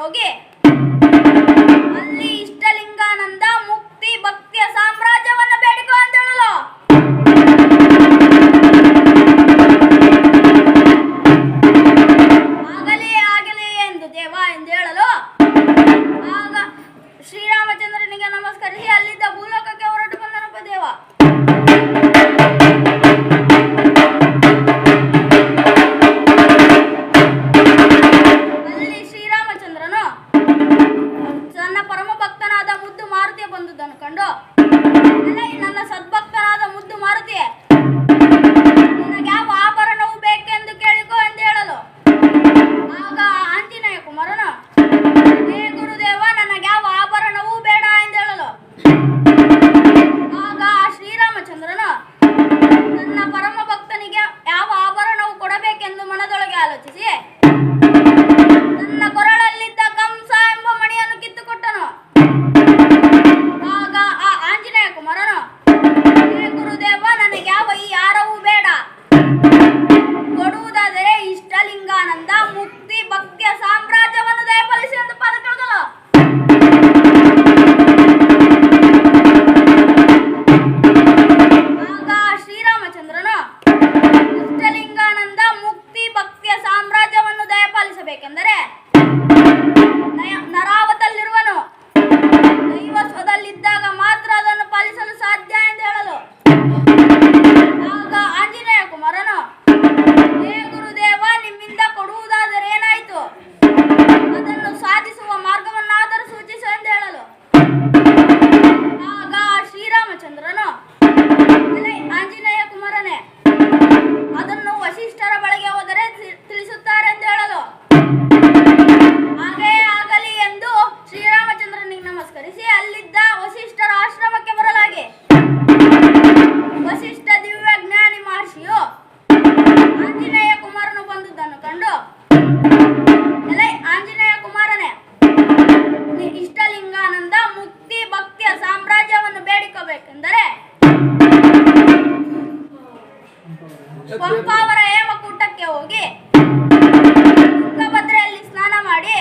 ಹೋಗಿ ಅಲ್ಲಿ ಇಷ್ಟಲಿಂಗಾನಂದ ಮುಕ್ತಿ ಭಕ್ತಿಯ ಸಾಮ್ರಾಜ್ಯವನ್ನು ಬೇಡಿಕೊ ಅಂತ ಹೇಳಲು. ಆಗಲಿ ಎಂದು ದೇವ ಎಂದು ಹೇಳಲು ಆಗ ಶ್ರೀರಾಮಚಂದ್ರನಿಗೆ ನಮಸ್ಕರಿಸಿ ಅಲ್ಲಿದ್ದ ಭೂಲೋಕಕ್ಕೆ ಹೊರಟು ಬಂದನಪ್ಪ ದೇವ. ಅಲ್ಲಿ ಶ್ರೀರಾಮಚಂದ್ರನು ತನ್ನ ಪರಮ ಭಕ್ತನಾದ ಮುದ್ದು ಮಾರುತಿಯ ಬಂದುದನ್ನು ಕಂಡು, ನನ್ನ ಸದ್ಭಕ್ತನಾದ ಮುದ್ದು ಮಾರುತಿಯೇ, ನಿನಗೆ ಯಾವ ಆಭರಣವು ಬೇಕೆಂದು ಕೇಳಿಕೊ ಎಂದು ಹೇಳಲು ಆಗ ಆಂಜನೇಯ ಕುಮಾರನು, ಹೇ ಗುರುದೇವ, ನನಗೆ ಯಾವ ಆಭರಣವೂ ಬೇಡ ಎಂದು ಹೇಳಲು ಆಗ ಶ್ರೀರಾಮಚಂದ್ರನು ತನ್ನ ಪರಮ ಭಕ್ತನಿಗೆ ಯಾವ ಆಭರಣವು ಕೊಡಬೇಕೆಂದು ಮನದೊಳಗೆ ಆಲೋಚಿಸಿ ತನ್ನ ಕೊರಳಲ್ಲಿದ್ದ ಕಂಸ ಎಂಬ ಮಣಿಯನ್ನು ಕಿತ್ತುಕೊಟ್ಟನು. ಆಗ ಆ ಆಂಜನೇಯ ಕುಮಾರನು, ಹೇ ಗುರುದೇವ, ನನಗೆ ಯಾವ ಈ ಹಾರವೂ ಬೇಡ, ಕೊಡುವುದಾದರೆ ಇಷ್ಟಲಿಂಗಾನಂದ ಮುಕ್ತಿ ಭಕ್ತಿಯ ಸಾಮ್ರಾಜ್ಯವನ್ನು ದಯಪಾಲಿಸಿ ಎಂದು ಪಾದ ಕೆಳಗಲು. ಆಗ ಶ್ರೀರಾಮಚಂದ್ರನು ಇಷ್ಟಲಿಂಗಾನಂದ ಮುಕ್ತಿ ಭಕ್ತಿಯ ಸಾಮ್ರಾಜ್ಯವನ್ನು ದಯಪಾಲಿಸಬೇಕೆಂದರೆ ನರಾವತಲ್ಲಿರುವನು, ದೈವಸ್ವದಲ್ಲಿದ್ದಾಗ ಮಾತ್ರ ಅದನ್ನು ಪಾಲಿಸಲು ಸಾಧ್ಯ ಎಂದು ಹೇಳಲು ಆಗ ಆಂಜನೇಯ ಕುಮಾರನು, ಹೇ ಗುರುದೇವ, ನಿಮ್ಮಿಂದ ಕೊಡುವುದಾದರೆ ಏನಾಯಿತು, ಅದನ್ನು ಸಾಧಿಸುವ ಮಾರ್ಗವನ್ನಾದರೂ ಸೂಚಿಸು ಎಂದು ಹೇಳಲು ಆಗ ಶ್ರೀರಾಮಚಂದ್ರನು, ಆಂಜನೇಯ ಕುಮಾರನೇ, ಅದನ್ನು ವಸಿಷ್ಠರ ಬಳಿಗೆ ಹೋದರೆ ತಿಳಿಸುತ್ತಾರೆ ಎಂದು ಹೇಳಲು ಹಾಗೇ ಆಗಲಿ ಎಂದು ಶ್ರೀರಾಮಚಂದ್ರನಿಗೆ ನಮಸ್ಕರಿಸಿ ಅಲ್ಲಿದ್ದ ವಸಿಷ್ಠರ ಆಶ್ರಮಕ್ಕೆ ಬರಲಾಗಿ ವಸಿಷ್ಠ ದಿವ್ಯ ಜ್ಞಾನಿ ಮಹರ್ಷಿಯು ಆಂಜನೇಯ ಕುಮಾರನು ಬಂದುದನ್ನು ಕಂಡು, ಆಂಜನೇಯ ಕುಮಾರನೇ, ಇಷ್ಟಲಿಂಗಾನಂದ ಮುಕ್ತಿ ಭಕ್ತಿಯ ಸಾಮ್ರಾಜ್ಯವನ್ನು ಬೇಡಿಕೋಬೇಕೆಂದರೆ ಪಂಪಾವರ ಹೇಮಕೂಟಕ್ಕೆ ಹೋಗಿ ತುಂಗಭದ್ರೆಯಲ್ಲಿ ಸ್ನಾನ ಮಾಡಿ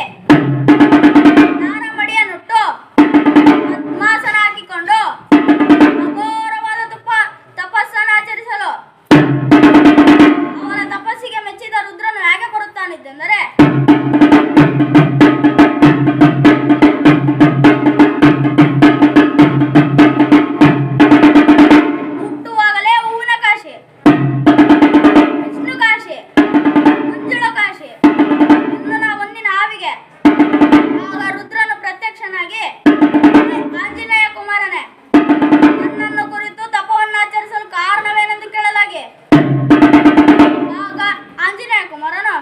ಸ್ನಾನಮಡಿಯನ್ನುಟ್ಟು ಪದ್ಮಾಸನ ಹಾಕಿಕೊಂಡು ಅಘೋರವಾದ ತಪಸ್ಸನ್ನು ಆಚರಿಸಲು ಅವನ ತಪಸ್ಸಿಗೆ ಮೆಚ್ಚಿದ ರುದ್ರನು ಹೇಗೆ ಬರುತ್ತಾನಿದ್ದೆಂದರೆ ಹುಟ್ಟುವಾಗಲೇ ಹೂವಿನ ಕಾಶಿ, ವಿಷ್ಣು ಕಾಶಿ, ಮಂಜುಳ ಕಾಶಿ, ಇನ್ನುನ ಹೊನ್ನಿನ ಆವಿಗೆ. ಆಗ ರುದ್ರನು ಪ್ರತ್ಯಕ್ಷನಾಗಿ, ಆಂಜನೇಯ ಕುಮಾರನೇ, ನನ್ನನ್ನು ಕುರಿತು ತಪವನ್ನು ಆಚರಿಸಲು ಕಾರಣವೇನೆಂದು ಕೇಳಲಾಗಿ ಆಗ ಆಂಜನೇಯ ಕುಮಾರನು,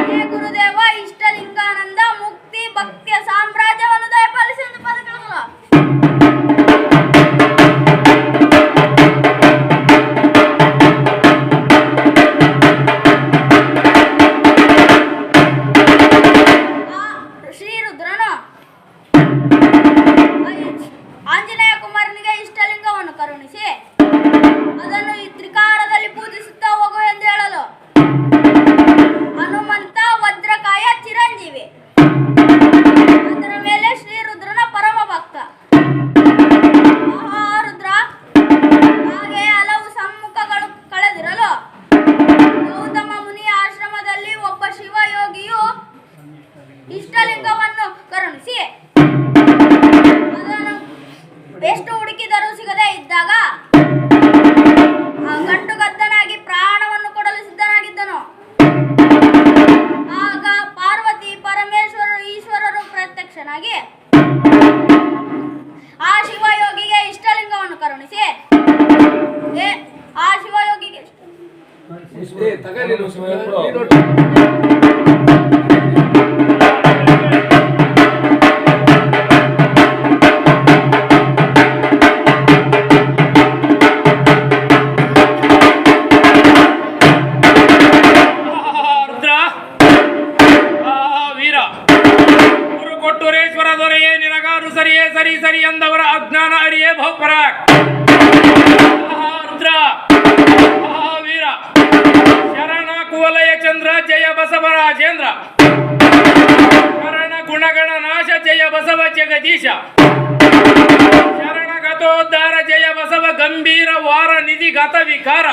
ಹೇ ಗುರುದೇವ, ಇಷ್ಟಲಿಂಗಾನಂದ ಮುಕ್ತಿ ಭಕ್ತಿಯ ಸಾಮ್ರಾಜ್ಯವನ್ನು ದಯಪಾಲಿಸಿ ಎಂದು ಪಾದ ಕೆಳಗಲು. ಶ್ರೀರುದ್ರನು ಆಂಜನೇಯ ಕುಮಾರನಿಗೆ ಇಷ್ಟಲಿಂಗವನ್ನು ಕರುಣಿಸಿ ಅದನ್ನು ಈ ತ್ರಿಕಾರದಲ್ಲಿ ಪೂಜಿಸುತ್ತಾ ಹೋಗು ಎಂದು ಹೇಳಲು ಹನುಮಂತ ವಜ್ರಕಾಯ ಚಿರಂಜೀವಿ ಅದರ ಮೇಲೆ ಶ್ರೀರುದ್ರನ ಪರಮ ಭಕ್ತ ಮಹಾರುದ್ರ ಹಾಗೆ ಹಲವು ಸಮ್ಮುಖಗಳು ಕಳೆದಿರಲು ಗೌತಮ ಮುನಿಯ ಆಶ್ರಮದಲ್ಲಿ ಒಬ್ಬ ಶಿವಯೋಗಿಯು ಇಷ್ಟಲಿಂಗವನ್ನು ಕರುಣಿಸಿ ಅದನ್ನು ಎಷ್ಟು ಹುಡುಕಿದರೂ ಸಿಗದೇ ಇದ್ದಾಗ ಗಟ್ಟುಗದ್ದನಾಗಿ ಪ್ರಾಣವನ್ನು ಕೊಡಲು ಸಿದ್ಧನಾಗಿದ್ದನು. ಆಗ ಪಾರ್ವತಿ ಪರಮೇಶ್ವರರು ಈಶ್ವರರು ಪ್ರತ್ಯಕ್ಷನಾಗಿ ಆ ಶಿವಯೋಗಿಗೆ ಇಷ್ಟಲಿಂಗವನ್ನು ಕರುಣಿಸಿ ಆ ಶಿವಯೋಗಿಗೆ ಸರಿ ಸರಿ ಎಂದವರ ಅಜ್ಞಾನ ಅರಿಯೇ ಬಹುಪರಾಕ್. ರುದ್ರ ವೀರ ಶರಣ ಕುವಲಯ ಚಂದ್ರ ಜಯ ಬಸವರಾಜೇಂದ್ರ ಶರಣ ಗುಣಗಣ ನಾಶ ಜಯ ಬಸವ ಜಗದೀಶ ಶರಣಗತೋದ್ಧಾರ ಜಯ ಬಸವ ಗಂಭೀರ ವಾರ ನಿಧಿ ಗತ ವಿಕಾರ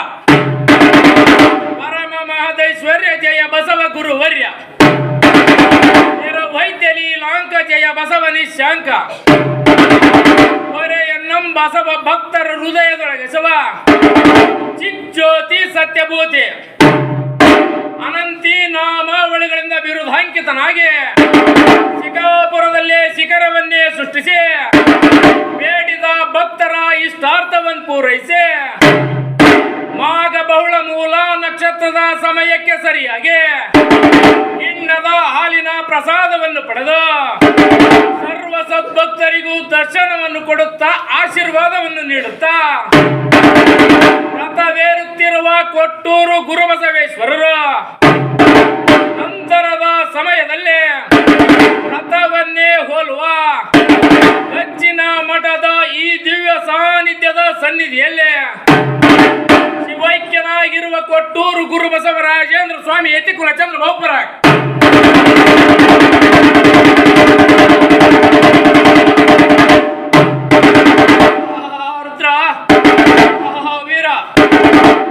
ಪರಮ ಮಹದೈಶ್ವರ್ಯ ಜಯ ಬಸವ ಗುರುವರ್ಯ ವೈದ್ಯ ಲೀಲಾಂಕ ಜಯ ಬಸವ ನಿಶಾಂಕ ಹೊರೆಯನ್ನಂ ಬಸವ ಭಕ್ತರ ಹೃದಯದೊಳಗೆ ಸವ ಚಿಜ್ಯೋತಿ ಸತ್ಯಭೂತಿ ಅನಂತಿ ನಾಮಾವಳಿಗಳಿಂದ ಬಿರುದಾಂಕಿತನಾಗಿ ಶಿಕಾಪುರದಲ್ಲೇ ಶಿಖರವನ್ನೇ ಸೃಷ್ಟಿಸಿ ಬೇಡಿದ ಭಕ್ತರ ಇಷ್ಟಾರ್ಥವನ್ನು ಪೂರೈಸಿ ಮಾಘ ಬಹುಳ ಮೂಲ ನಕ್ಷತ್ರದ ಸಮಯಕ್ಕೆ ಸರಿಯಾಗಿ ಗಿಣ್ಣದ ಹಾಲಿನ ಪ್ರಸಾದವನ್ನು ಪಡೆದು ಸರ್ವ ಸದ್ಭಕ್ತರಿಗೂ ದರ್ಶನವನ್ನು ಕೊಡುತ್ತಾ ಆಶೀರ್ವಾದವನ್ನು ನೀಡುತ್ತಾ ರಥವೇರುತ್ತಿರುವ ಕೊಟ್ಟೂರು ಗುರುಬಸವೇಶ್ವರರು ನಂತರದ ಸಮಯದಲ್ಲಿ ರಥವನ್ನೇ ಹೋಲುವ ಕಚ್ಚಿನ ಮಠದ ಈ ದಿವ್ಯ ಸಾನ್ನಿಧ್ಯದ ಸನ್ನಿಧಿಯಲ್ಲಿ ಶಿವೈಕ್ಯನಾಗಿರುವ ಕೊಟ್ಟೂರು ಗುರುಬಸವರಾಜೇಂದ್ರ ಸ್ವಾಮಿ ಯತಿಕುಲ ಚಂದ್ರ ಬಹುಪರ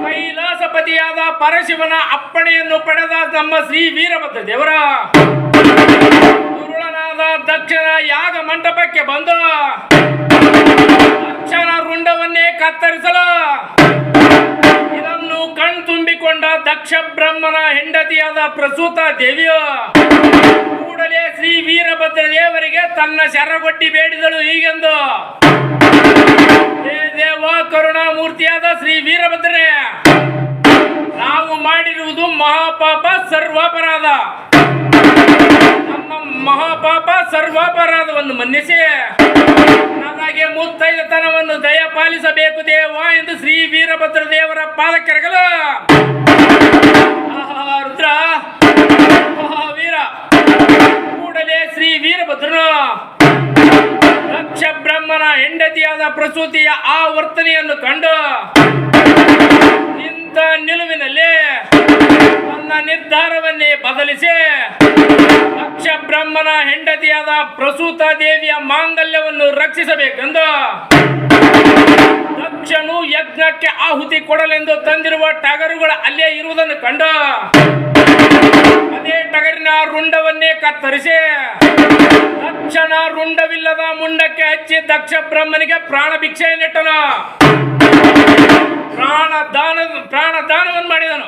ಕೈಲಾಸಪತಿಯಾದ ಪರಶಿವನ ಅಪ್ಪಣೆಯನ್ನು ಪಡೆದ ನಮ್ಮ ಶ್ರೀ ವೀರಭದ್ರ ದೇವರ ದುರುಳನಾದ ದಕ್ಷಿಣ ಯಾಗ ಮಂಟಪಕ್ಕೆ ಬಂದು ದಕ್ಷಿಣ ರುಂಡವನ್ನೇ ಕತ್ತರಿಸಲು ಇದನ್ನು ಕಣ್ತುಂಬಿಕೊಂಡ ದಕ್ಷ ಬ್ರಹ್ಮನ ಹೆಂಡತಿಯಾದ ಪ್ರಸೂತ ದೇವಿಯು ಕೂಡಲೇ ಶ್ರೀ ವೀರಭದ್ರ ದೇವರಿಗೆ ತನ್ನ ಶರಗೊಡ್ಡಿ ಬೇಡಿದಳು ಹೀಗೆಂದು: ಹೇ ದೇವ ಕರುಣಾಮೂರ್ತಿಯಾದ ಶ್ರೀ ವೀರಭದ್ರನೇ, ನಾವು ಮಾಡಿರುವುದು ಮಹಾಪಾಪ ಸರ್ವಾಪರಾಧ. ನಮ್ಮ ಮಹಾಪಾಪ ಸರ್ವಾಪರಾಧವನ್ನು ಮನ್ನಿಸಿ ನನಗೆ ಮುತ್ತೈದತನವನ್ನು ದಯಪಾಲಿಸಬೇಕು ದೇವ ಎಂದು ಶ್ರೀ ವೀರಭದ್ರ ದೇವರ ಪಾದಕ್ಕೆರಗಲು ರುದ್ರ ವೀರ ಕೂಡಲೇ ಶ್ರೀ ವೀರಭದ್ರನು ದಕ್ಷ ಬ್ರಹ್ಮನ ಹೆಂಡತಿಯಾದ ಪ್ರಸೂತಿಯ ಆ ವರ್ತನೆಯನ್ನು ಕಂಡು ನಿಂತ ನಿಲುವಿನಲ್ಲಿ ತನ್ನ ನಿರ್ಧಾರವನ್ನೇ ಬದಲಿಸಿ ದಕ್ಷ ಬ್ರಹ್ಮನ ಹೆಂಡತಿಯಾದ ಪ್ರಸೂತ ದೇವಿಯ ಮಾಂಗಲ್ಯವನ್ನು ರಕ್ಷಿಸಬೇಕೆಂದು ದಕ್ಷನು ಯಜ್ಞಕ್ಕೆ ಆಹುತಿ ಕೊಡಲೆಂದು ತಂದಿರುವ ಟಗರುಗಳು ಅಲ್ಲೇ ಇರುವುದನ್ನು ಕಂಡು ಅದೇ ಟಗರಿನ ರುಂಡವನ್ನೇ ಕತ್ತರಿಸಿ ದಕ್ಷನ ರುಂಡವಿಲ್ಲದ ಮುಂಡಕ್ಕೆ ಹಚ್ಚಿ ದಕ್ಷ ಬ್ರಹ್ಮನಿಗೆ ಪ್ರಾಣ ಭಿಕ್ಷೆಯನ್ನಿಟ್ಟನು. ಪ್ರಾಣದಾನವನ್ನು ಮಾಡಿದನು.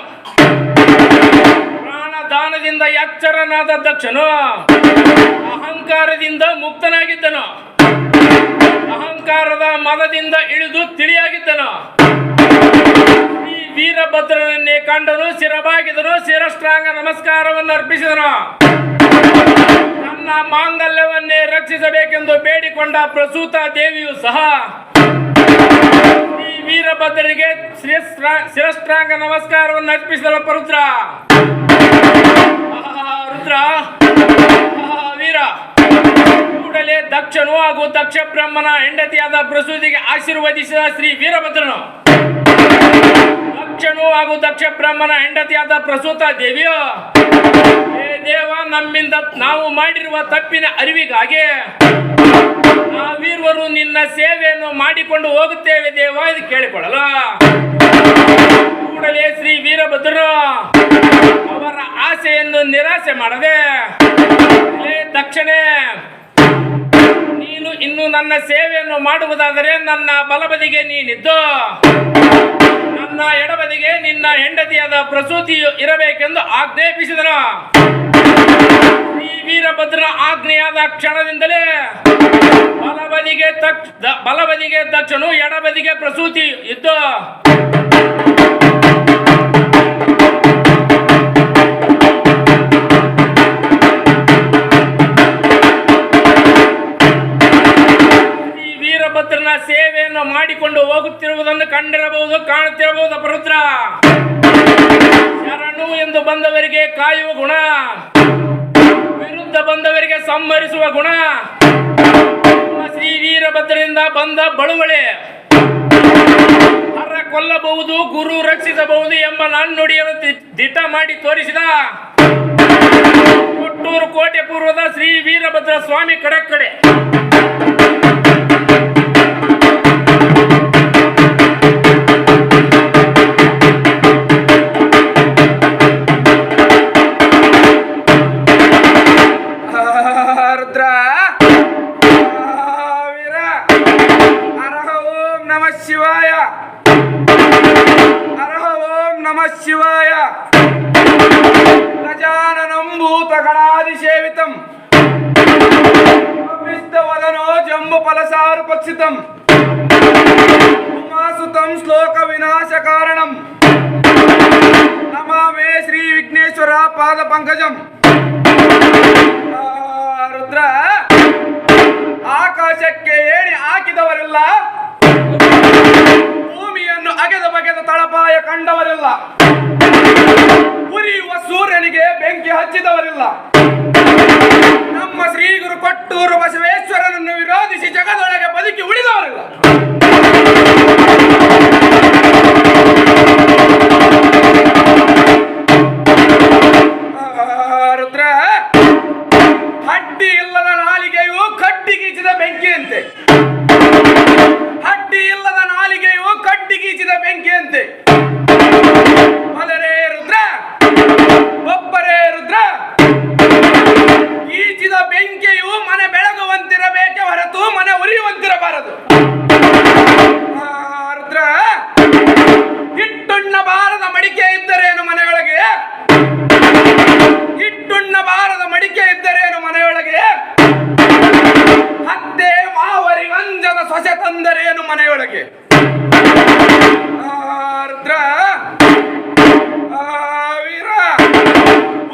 ಪ್ರಾಣದಾನದಿಂದ ಎಚ್ಚರನಾದ ದಕ್ಷನು ಅಹಂಕಾರದಿಂದ ಮುಕ್ತನಾಗಿದ್ದನು. ಅಹಂಕಾರದ ಮದದಿಂದ ಇಳಿದು ತಿಳಿಯಾಗಿದ್ದನು. ಈ ವೀರಭದ್ರನನ್ನೇ ಕಂಡನು, ಶಿರಬಾಗಿದನು, ಶಿರಷ್ಟಾಂಗ ನಮಸ್ಕಾರವನ್ನು ಅರ್ಪಿಸಿದನು. ತನ್ನ ಮಾಂಗಲ್ಯವನ್ನೇ ರಕ್ಷಿಸಬೇಕೆಂದು ಬೇಡಿಕೊಂಡ ಪ್ರಸೂತ ದೇವಿಯು ಸಹ ಈ ವೀರಭದ್ರನಿಗೆ ಶಿರಷ್ಟಾಂಗ ನಮಸ್ಕಾರವನ್ನು ಅರ್ಪಿಸಿದಳು. ಪರುದ್ರ ರುದ್ರ ವೀರ ಕೂಡಲೇ ದಕ್ಷನು ಹಾಗೂ ದಕ್ಷ ಬ್ರಹ್ಮನ ಹೆಂಡತಿಯಾದ ಪ್ರಸೂತಿಗೆ ಆಶೀರ್ವದಿಸಿದ ಶ್ರೀ ವೀರಭದ್ರನು ದಕ್ಷನು ಹಾಗೂ ದಕ್ಷ ಬ್ರಹ್ಮನ ಹೆಂಡತಿಯಾದ ಪ್ರಸೂತ ದೇವಿಯು, ಹೇ ದೇವ, ನಮ್ಮಿಂದ ನಾವು ಮಾಡಿರುವ ತಪ್ಪಿನ ಅರಿವಿಗಾಗಿ ನಾವೀರ್ವರು ನಿನ್ನ ಸೇವೆಯನ್ನು ಮಾಡಿಕೊಂಡು ಹೋಗುತ್ತೇವೆ ದೇವ ಎಂದು ಕೇಳಿಕೊಳ್ಳಲು ಕೂಡಲೇ ಶ್ರೀ ವೀರಭದ್ರನು ಅವರ ಆಸೆಯನ್ನು ನಿರಾಸೆ ಮಾಡದೆ, ಹೇ ದಕ್ಷನೇ, ನೀನು ಇನ್ನು ನನ್ನ ಸೇವೆಯನ್ನು ಮಾಡುವುದಾದರೆ ನನ್ನ ಬಲಬದಿಗೆ ನೀನಿದ್ದು ನನ್ನ ಎಡಬದಿಗೆ ನಿನ್ನ ಹೆಂಡತಿಯಾದ ಪ್ರಸೂತಿಯು ಇರಬೇಕೆಂದು ಆಜ್ಞಾಪಿಸಿದನು. ಶ್ರೀ ವೀರಭದ್ರನ ಆಜ್ಞೆಯಾದ ಕ್ಷಣದಿಂದಲೇ ಬಲಬದಿಗೆ ದಕ್ಷನು, ಎಡಬದಿಗೆ ಪ್ರಸೂತಿ ಇದ್ದು ವೀರಭದ್ರನ ಸೇವೆಯನ್ನು ಮಾಡಿಕೊಂಡು ಹೋಗುತ್ತಿರುವುದನ್ನು ಕಂಡಿರಬಹುದು, ಕಾಣುತ್ತಿರಬಹುದು. ಪರುದ್ರ ಶರಣು ಎಂದು ಬಂದವರಿಗೆ ಕಾಯುವ ಗುಣ, ವಿರುದ್ಧ ಬಂದವರಿಗೆ ಸಂಹರಿಸುವ ಗುಣ ಶ್ರೀ ವೀರಭದ್ರನಿಂದ ಬಂದ ಬಳುವಳಿ. ಹರ ಕೊಲ್ಲಬಹುದು, ಗುರು ರಕ್ಷಿಸಬಹುದು ಎಂಬ ನಾಣ್ಣುಡಿಯನ್ನು ದಿಟ ಮಾಡಿ ತೋರಿಸಿದ ಕೊಟ್ಟೂರು ಕೋಟೆ ಪೂರ್ವದ ಶ್ರೀ ವೀರ ವೀರಭದ್ರ ಸ್ವಾಮಿ ಕಡೆ ರುದ್ರ ವೀರ ಅರಹ ಓಂ ನಮಃ ಶಿವಾಯ ಅರಹ ಓಂ ನಮಃ ಶಿವಾಯ ಗಜಾನನಂ ಭೂತಗಣಾದಿಸೇವಿತಂ ವದನೋ ಜಂಬು ಫಲಸಾರು ಪಕ್ಷಿತಂ ಉಮಾಸುತಂ ಶ್ಲೋಕ ವಿನಾಶ ಕಾರಣಂ ನಮಾಮೇ ಶ್ರೀ ವಿಘ್ನೇಶ್ವರ ಪಾದ ಪಂಕಜಂ. ರುದ್ರ ಆಕಾಶಕ್ಕೆ ಏಣಿ ಹಾಕಿದವರಿಲ್ಲ, ಭೂಮಿಯನ್ನು ಅಗೆದ ಬಗೆದ ತಳಪಾಯ ಕಂಡವರಿಲ್ಲ, ಉರಿಯುವ ಸೂರ್ಯನಿಗೆ ಬೆಂಕಿ ಹಚ್ಚಿದವರಿಲ್ಲ. ನಮ್ಮ ಶ್ರೀ ಗುರು ಕೊಟ್ಟೂರು ಬಸವೇಶ್ವರನನ್ನು ವಿರೋಧಿಸಿ ಜಗದೊಳಗೆ ಬದುಕಿ ಉಳಿದವರಿಲ್ಲ. ರುದ್ರ ಹಡ್ಡಿ ಇಲ್ಲದ ನಾಲಿಗೆಯು ಕಡ್ಡಿಗೀಚಿದ ಬೆಂಕಿಯಂತೆ, ಹಡ್ಡಿ ಇಲ್ಲದ ನಾಲಿಗೆಯು ಕಡ್ಡಿಗೀಚಿದ ಬೆಂಕಿಯಂತೆ. ಮಲರೇ ರುದ್ರ, ಒಬ್ಬರೇ ರುದ್ರ, ಈಚಿದ ಬೆಂಕಿಯು ಮನೆ ಬೆಳಗುವಂತಿರಬೇಕೆ ಹೊರತು ಮನೆ ಉರಿಯುವಂತಿರಬಾರದು. ರುದ್ರ ಹಿಟ್ಟುಣ್ಣ ಬಾರದ ಮಡಿಕೆ ಇದ್ದರೇನು ಮನೆಯೊಳಗೆ, ಹಿಟ್ಟುಣ್ಣ ಬಾರದ ಮಡಿಕೆ ಇದ್ದರೇನು ಮನೆಯೊಳಗೆ, ಹತ್ತೆ ಮಾವರಿಗಂಜದ ಸೊಸೆ ತಂದರೇನು ಮನೆಯೊಳಗೆ. ರುದ್ರ ವೀರ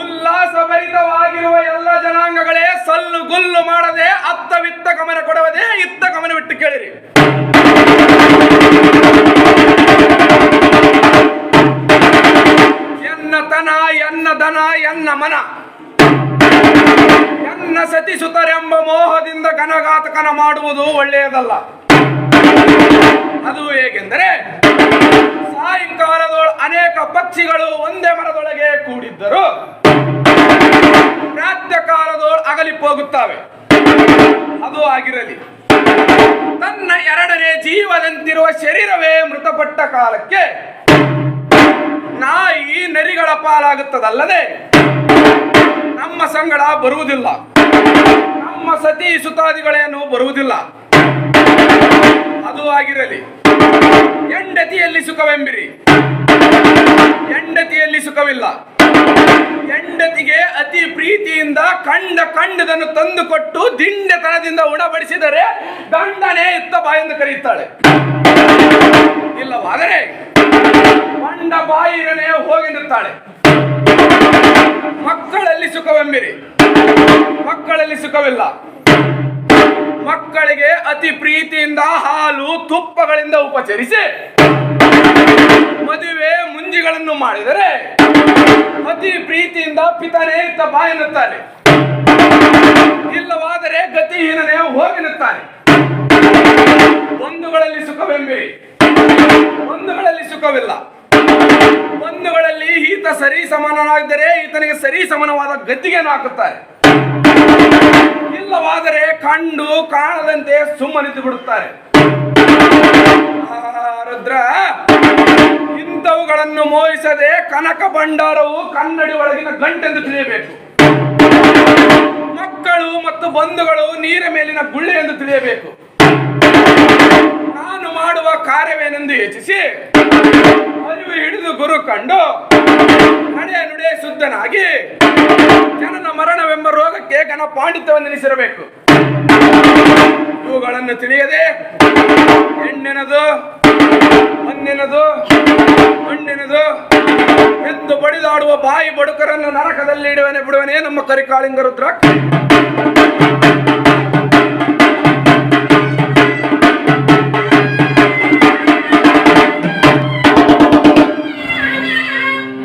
ಉಲ್ಲಾಸಭರಿತವಾಗಿರುವ ಎಲ್ಲ ಜನಾಂಗಗಳೇ ಸಲ್ಲು ಗುಲ್ಲು ಮಾಡದೆ ಅತ್ತ ವಿತ್ತ ಗಮನ ಕೊಡವದೆ ಇತ್ತ ಗಮನ ಬಿಟ್ಟು ಕೇಳಿರಿ. ಎನ್ನ ತನ ಎನ್ನ ದನ ಎನ್ನ ಮನ ಎನ್ನ ಸತಿಸುತ್ತರೆಂಬ ಮೋಹದಿಂದ ಘನಘಾತಕನ ಮಾಡುವುದು ಒಳ್ಳೆಯದಲ್ಲ. ಅದು ಹೇಗೆಂದರೆ ಸಾಯಂಕಾಲದೊಳ ಅನೇಕ ಪಕ್ಷಿಗಳು ಒಂದೇ ಮರದೊಳಗೆ ಕೂಡಿದ್ದರು ಪ್ರಾತಃ ಕಾಲದೊಳ ಅಗಲಿ ಹೋಗುತ್ತವೆ. ಅದು ಆಗಿರಲಿ, ತನ್ನ ಎರಡನೇ ಜೀವದಂತಿರುವ ಶರೀರವೇ ಮೃತಪಟ್ಟ ಕಾಲಕ್ಕೆ ನಾಯಿ ನರಿಗಳ ಪಾಲಾಗುತ್ತದಲ್ಲದೆ ನಮ್ಮ ಸಂಗಡ ಬರುವುದಿಲ್ಲ, ನಮ್ಮ ಸತಿ ಸುತಾದಿಗಳೇನು ಬರುವುದಿಲ್ಲ. ಅದು ಆಗಿರಲಿ, ಹೆಂಡತಿಯಲ್ಲಿ ಸುಖವೆಂಬಿರಿ, ಹೆಂಡತಿಯಲ್ಲಿ ಸುಖವಿಲ್ಲ. ಹೆಂಡತಿಗೆ ಅತಿ ಪ್ರೀತಿಯಿಂದ ಕಂಡದನ್ನು ತಂದು ಕೊಟ್ಟು ದಿಂಡೆತನದಿಂದ ಉಣಬಡಿಸಿದರೆ ಗಂಡನೇ ಇತ್ತ ಬಾಯೆಂದು ಕರೆಯುತ್ತಾಳೆ. ಇಲ್ಲವಾದರೆ ಮಂಡ ಬಾಯಿರನೇ ಹೋಗೆನ್ನುತ್ತಾಳೆ. ಮಕ್ಕಳಲ್ಲಿ ಸುಖವೆಂಬಿರಿ, ಮಕ್ಕಳಲ್ಲಿ ಸುಖವಿಲ್ಲ. ಮಕ್ಕಳಿಗೆ ಅತಿ ಪ್ರೀತಿಯಿಂದ ಹಾಲು ತುಪ್ಪಗಳಿಂದ ಉಪಚರಿಸಿ ಮದುವೆ ಮುಂಜಿಗಳನ್ನು ಮಾಡಿದರೆ ಅತಿ ಪ್ರೀತಿಯಿಂದ ಪಿತನೇ ಇತ್ತ ಬಾಯೆನ್ನುತ್ತಾರೆ. ಇಲ್ಲವಾದರೆ ಗತಿಹೀನನೇ ಹೋಗೆನ್ನುತ್ತಾರೆ. ಬಂಧುಗಳಲ್ಲಿ ಸುಖವೆಂಬಿರಿ, ಬಂಧುಗಳಲ್ಲಿ ಸುಖವಿಲ್ಲ. ಬಂಧುಗಳಲ್ಲಿ ಈತ ಸರಿ ಸಮಾನನಾಗಿದ್ದರೆ ಈತನಿಗೆ ಸರಿ ಸಮಾನವಾದ ಗತಿಗೆಯನ್ನು ಹಾಕುತ್ತಾರೆ. ಇಲ್ಲವಾದರೆ ಕಂಡು ಕಾಣದಂತೆ ಸುಮ್ಮನಿದ್ದು ಬಿಡುತ್ತಾರೆ. ರುದ್ರ ಇಂಥವುಗಳನ್ನು ಮೋಹಿಸದೆ ಕನಕ ಭಂಡಾರವು ಕನ್ನಡಿ ಒಳಗಿನ ಗಂಟೆಂದು ತಿಳಿಯಬೇಕು. ಮಕ್ಕಳು ಮತ್ತು ಬಂಧುಗಳು ನೀರ ಮೇಲಿನ ಗುಳ್ಳೆ ಎಂದು ತಿಳಿಯಬೇಕು. ನಾನು ಮಾಡುವ ಕಾರ್ಯವೇನೆಂದು ಯೋಚಿಸಿ ಅರಿವು ಹಿಡಿದು ಗುರು ಕಂಡು ನಡೆ ನುಡೆ ಶುದ್ಧನಾಗಿ ಜನನ ಮರಣವೆಂಬ ರೋಗಕ್ಕೆ ಘನ ಪಾಂಡಿತ್ಯವನ್ನು ನೆನೆಸಿರಬೇಕು. ಇವುಗಳನ್ನು ತಿಳಿಯದೆ ಹೆಣ್ಣೆನದು ಹೊನ್ನೆನದು ಮಣ್ಣೆನದು ಎದ್ದು ಬಡಿದಾಡುವ ಬಾಯಿ ಬಡುಕರನ್ನು ನರಕದಲ್ಲಿ ಬಿಡುವನೇ ನಮ್ಮ ಕರಿಕಾಳಿಂಗ ರುದ್ರ.